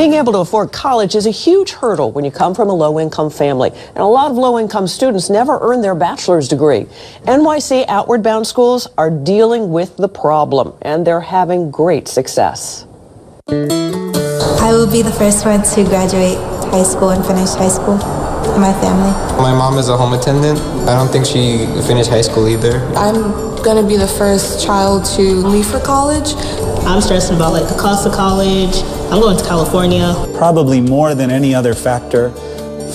Being able to afford college is a huge hurdle when you come from a low-income family, and a lot of low-income students never earn their bachelor's degree. NYC Outward Bound schools are dealing with the problem, and they're having great success. I will be the first one to graduate high school and finish high school in my family. My mom is a home attendant. I don't think she finished high school either. I'm going to be the first child to leave for college. I'm stressing about the cost of college. I'm going to California. Probably more than any other factor,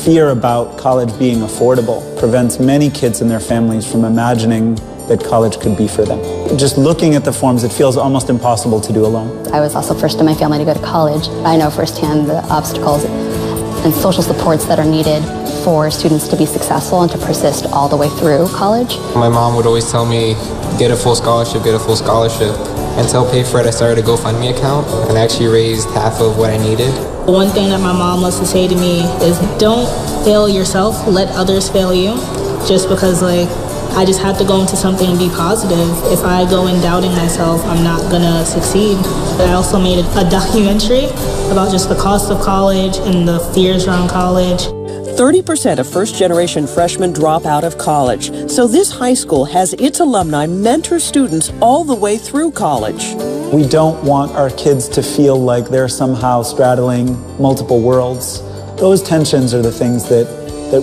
fear about college being affordable prevents many kids and their families from imagining that college could be for them. Just looking at the forms, it feels almost impossible to do alone. I was also first in my family to go to college. I know firsthand the obstacles and social supports that are needed for students to be successful and to persist all the way through college. My mom would always tell me, get a full scholarship, get a full scholarship. And to help pay for it, I started a GoFundMe account and actually raised half of what I needed. One thing that my mom loves to say to me is, don't fail yourself, let others fail you. Just because I just have to go into something and be positive. If I go in doubting myself, I'm not gonna succeed. I also made a documentary about just the cost of college and the fears around college. 30% of first-generation freshmen drop out of college, so this high school has its alumni mentor students all the way through college. We don't want our kids to feel like they're somehow straddling multiple worlds. Those tensions are the things that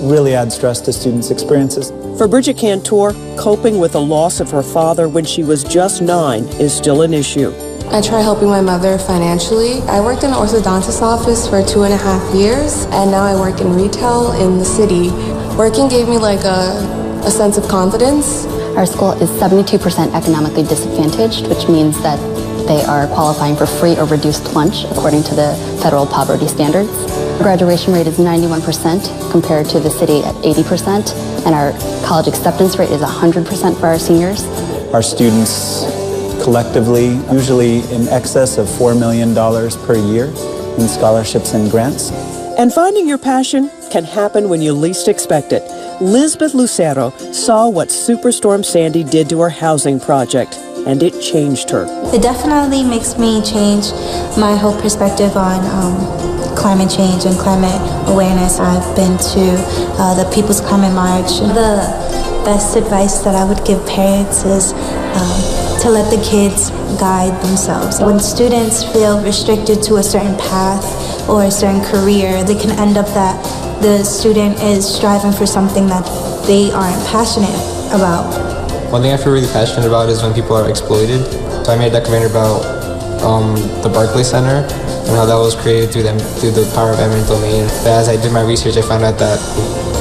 really add stress to students' experiences. For Bridget Cantor, coping with the loss of her father when she was just 9 is still an issue. I try helping my mother financially. I worked in an orthodontist office for 2.5 years, and now I work in retail in the city. Working gave me a sense of confidence. Our school is 72% economically disadvantaged, which means that they are qualifying for free or reduced lunch according to the federal poverty standards. Our graduation rate is 91% compared to the city at 80%, and our college acceptance rate is 100% for our seniors. Our students collectively, usually in excess of $4 million per year in scholarships and grants. And finding your passion can happen when you least expect it. Lisbeth Lucero saw what Superstorm Sandy did to her housing project, and it changed her. It definitely makes me change my whole perspective on climate change and climate awareness. I've been to the People's Climate March. The best advice that I would give parents is to let the kids guide themselves. When students feel restricted to a certain path or a certain career, they can end up that the student is striving for something that they aren't passionate about. One thing I feel really passionate about is when people are exploited. So I made a documentary about the Barclay Center and how that was created through the power of eminent domain. But as I did my research, I found out that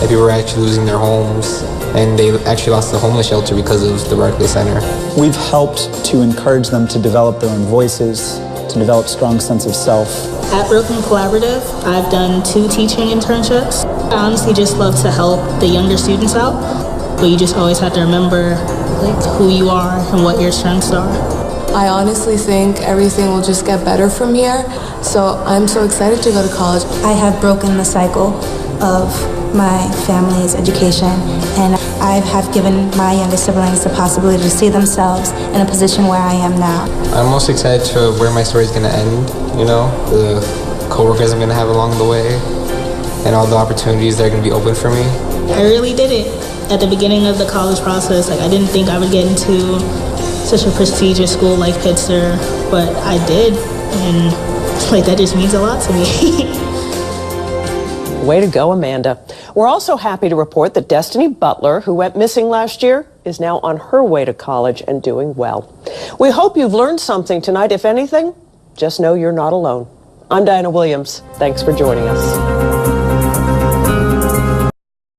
people were actually losing their homes, and they actually lost the homeless shelter because of the Barclay Center. We've helped to encourage them to develop their own voices, to develop a strong sense of self. At Brooklyn Collaborative, I've done 2 teaching internships. I honestly just love to help the younger students out, but you just always have to remember who you are and what your strengths are. I honestly think everything will just get better from here, so I'm so excited to go to college. I have broken the cycle of my family's education, and I have given my younger siblings the possibility to see themselves in a position where I am now. I'm most excited to where my story is going to end, the co-workers I'm going to have along the way, and all the opportunities that are going to be open for me. I really did it. At the beginning of the college process, I didn't think I would get into such a prestigious school like Pitzer, but I did, and that just means a lot to me. Way to go, Amanda. We're also happy to report that Destiny Butler, who went missing last year, is now on her way to college and doing well. We hope you've learned something tonight. If anything, just know you're not alone. I'm Diana Williams. Thanks for joining us.